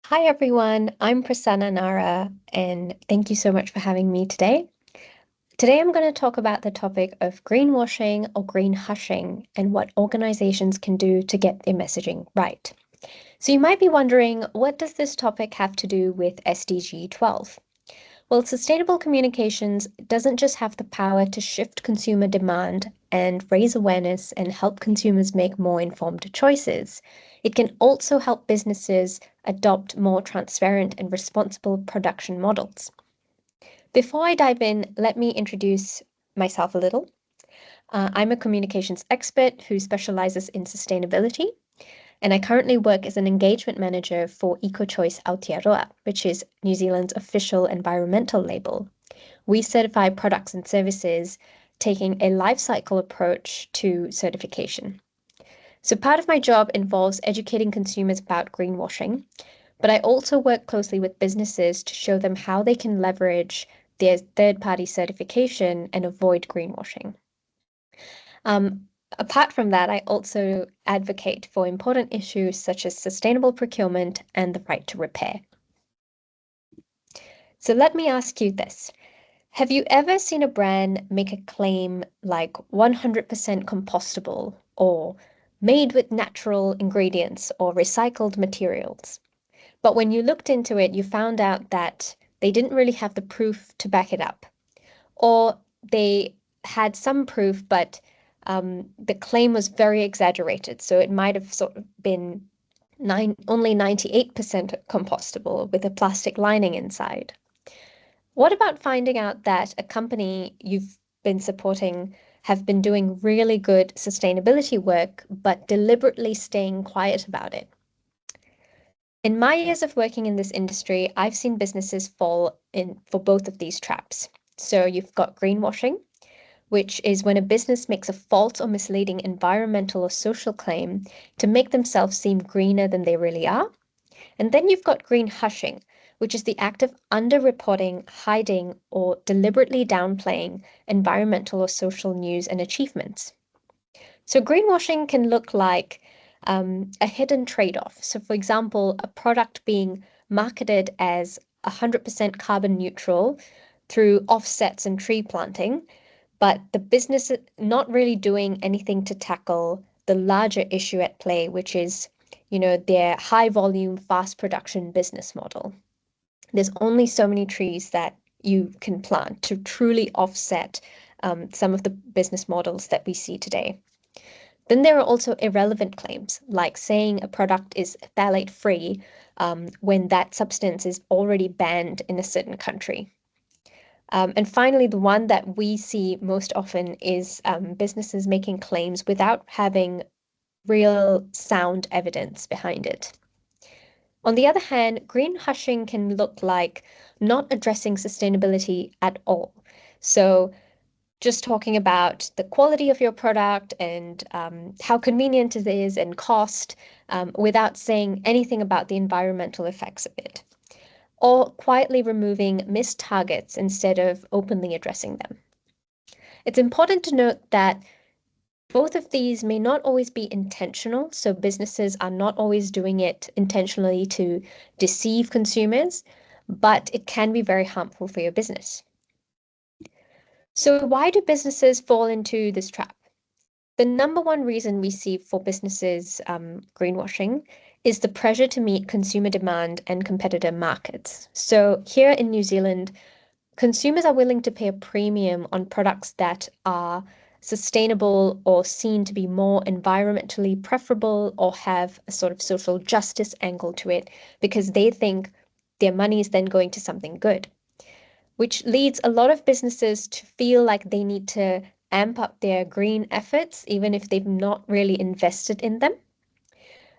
Hi everyone, I'm Prasanna Nara, and thank you so much for having me today. Today I'm going to talk about the topic of greenwashing or green hushing and what organizations can do to get their messaging right. So you might be wondering, what does this topic have to do with SDG 12? Well, sustainable communications doesn't just have the power to shift consumer demand and raise awareness and help consumers make more informed choices. It can also help businesses adopt more transparent and responsible production models. Before I dive in, let me introduce myself a little. I'm a communications expert who specializes in sustainability, and I currently work as an engagement manager for EcoChoice Aotearoa, which is New Zealand's official environmental label. We certify products and services taking a life cycle approach to certification. So part of my job involves educating consumers about greenwashing, but I also work closely with businesses to show them how they can leverage their third-party certification and avoid greenwashing. Apart from that, I also advocate for important issues such as sustainable procurement and the right to repair. So let me ask you this. Have you ever seen a brand make a claim like 100% compostable or made with natural ingredients or recycled materials? But when you looked into it, you found out that they didn't really have the proof to back it up, or they had some proof, but the claim was very exaggerated. So it might have sort of been only 98% compostable with a plastic lining inside. What about finding out that a company you've been supporting have been doing really good sustainability work, but deliberately staying quiet about it? In my years of working in this industry, I've seen businesses fall in for both of these traps. So you've got greenwashing, which is when a business makes a false or misleading environmental or social claim to make themselves seem greener than they really are. And then you've got green hushing, which is the act of underreporting, hiding, or deliberately downplaying environmental or social news and achievements. So greenwashing can look like a hidden trade-off. So, for example, a product being marketed as 100% carbon neutral through offsets and tree planting, but the business is not really doing anything to tackle the larger issue at play, which is, their high volume, fast production business model. There's only so many trees that you can plant to truly offset some of the business models that we see today. Then there are also irrelevant claims, like saying a product is phthalate free when that substance is already banned in a certain country. And finally, the one that we see most often is businesses making claims without having real sound evidence behind it. On the other hand, green hushing can look like not addressing sustainability at all. So just talking about the quality of your product and how convenient it is and cost without saying anything about the environmental effects of it, or quietly removing missed targets instead of openly addressing them. It's important to note that both of these may not always be intentional, so businesses are not always doing it intentionally to deceive consumers, but it can be very harmful for your business. So why do businesses fall into this trap? The number one reason we see for businesses greenwashing is the pressure to meet consumer demand and competitor markets. So here in New Zealand, consumers are willing to pay a premium on products that are sustainable or seen to be more environmentally preferable or have a sort of social justice angle to it because they think their money is then going to something good, which leads a lot of businesses to feel like they need to amp up their green efforts, even if they've not really invested in them.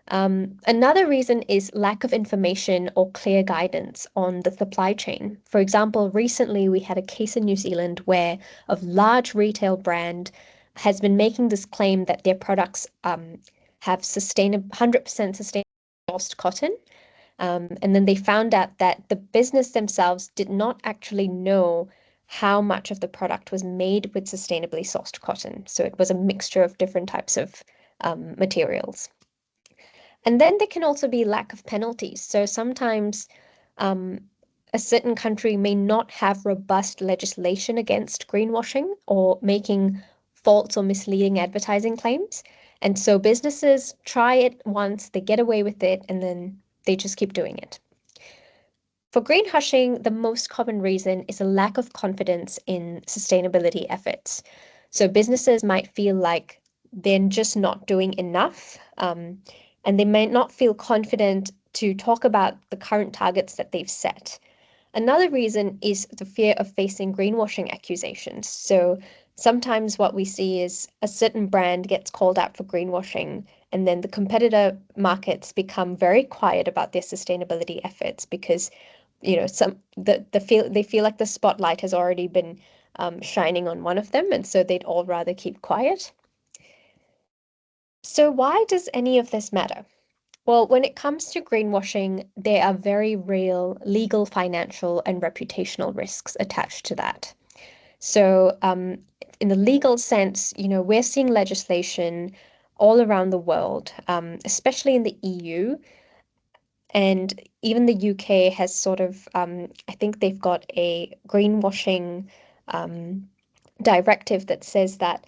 Another reason is lack of information or clear guidance on the supply chain. For example, recently we had a case in New Zealand where a large retail brand has been making this claim that their products have 100% sustainable sourced cotton. And then they found out that the business themselves did not actually know how much of the product was made with sustainably sourced cotton. So it was a mixture of different types of materials. And then there can also be lack of penalties. So sometimes um, a certain country may not have robust legislation against greenwashing or making false or misleading advertising claims. And so businesses try it once, they get away with it, and then they just keep doing it. For greenwashing, the most common reason is a lack of confidence in sustainability efforts. So businesses might feel like they're just not doing enough, and they may not feel confident to talk about the current targets that they've set. Another reason is the fear of facing greenwashing accusations. So sometimes what we see is a certain brand gets called out for greenwashing, and then the competitor markets become very quiet about their sustainability efforts because they feel like the spotlight has already been shining on one of them, and so they'd all rather keep quiet. So why does any of this matter? Well, when it comes to greenwashing, there are very real legal, financial, and reputational risks attached to that. So, in the legal sense, we're seeing legislation all around the world, especially in the EU, and even the UK has sort of, I think they've got a greenwashing um, directive that says that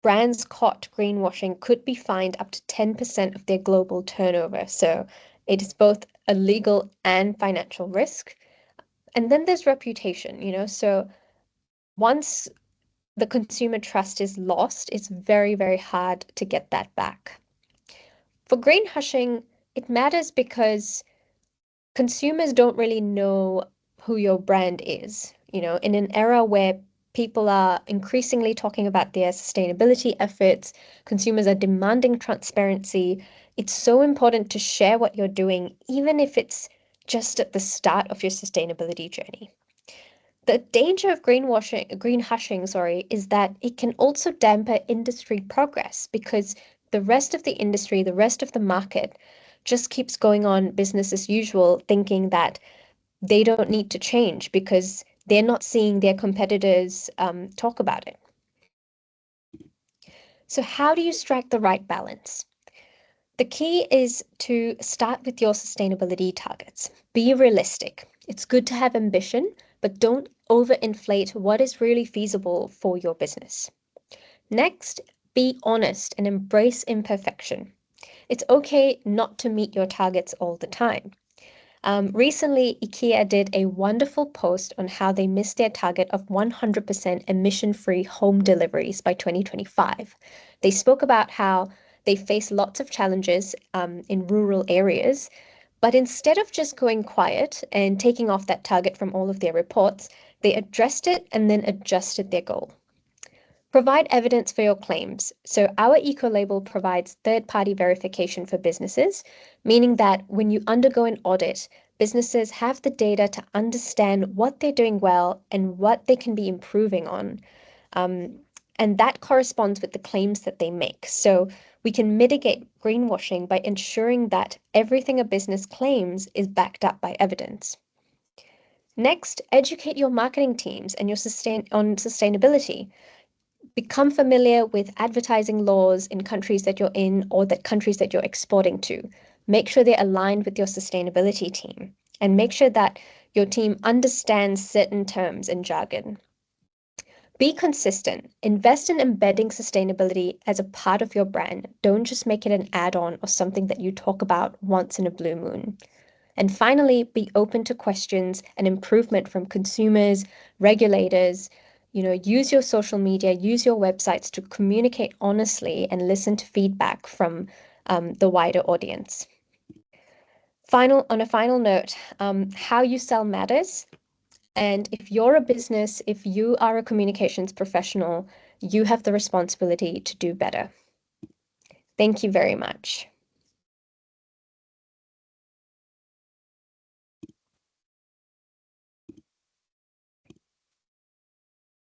brands caught greenwashing could be fined up to 10% of their global turnover. So it is both a legal and financial risk. And then there's reputation, so once the consumer trust is lost, it's very, very hard to get that back. For greenwashing, it matters because consumers don't really know who your brand is. In an era where people are increasingly talking about their sustainability efforts, consumers are demanding transparency. It's so important to share what you're doing, even if it's just at the start of your sustainability journey. The danger of greenwashing, sorry, is that it can also dampen industry progress because the rest of the industry, the rest of the market just keeps going on business as usual, thinking that they don't need to change because they're not seeing their competitors talk about it. So how do you strike the right balance? The key is to start with your sustainability targets. Be realistic. It's good to have ambition, but don't overinflate what is really feasible for your business. Next, be honest and embrace imperfection. It's okay not to meet your targets all the time. Recently, IKEA did a wonderful post on how they missed their target of 100% emission-free home deliveries by 2025. They spoke about how they face lots of challenges in rural areas, but instead of just going quiet and taking off that target from all of their reports, they addressed it and then adjusted their goal. Provide evidence for your claims. So our eco-label provides third-party verification for businesses, meaning that when you undergo an audit, businesses have the data to understand what they're doing well and what they can be improving on. And that corresponds with the claims that they make. So we can mitigate greenwashing by ensuring that everything a business claims is backed up by evidence. Next, educate your marketing teams and on sustainability. Become familiar with advertising laws in countries that you're in or that countries that you're exporting to. Make sure they're aligned with your sustainability team and make sure that your team understands certain terms and jargon. Be consistent. Invest in embedding sustainability as a part of your brand. Don't just make it an add-on or something that you talk about once in a blue moon. And finally, be open to questions and improvement from consumers, regulators. Use your social media, use your websites to communicate honestly and listen to feedback from the wider audience. On a final note, how you sell matters. And if you're a business, if you are a communications professional, you have the responsibility to do better. Thank you very much.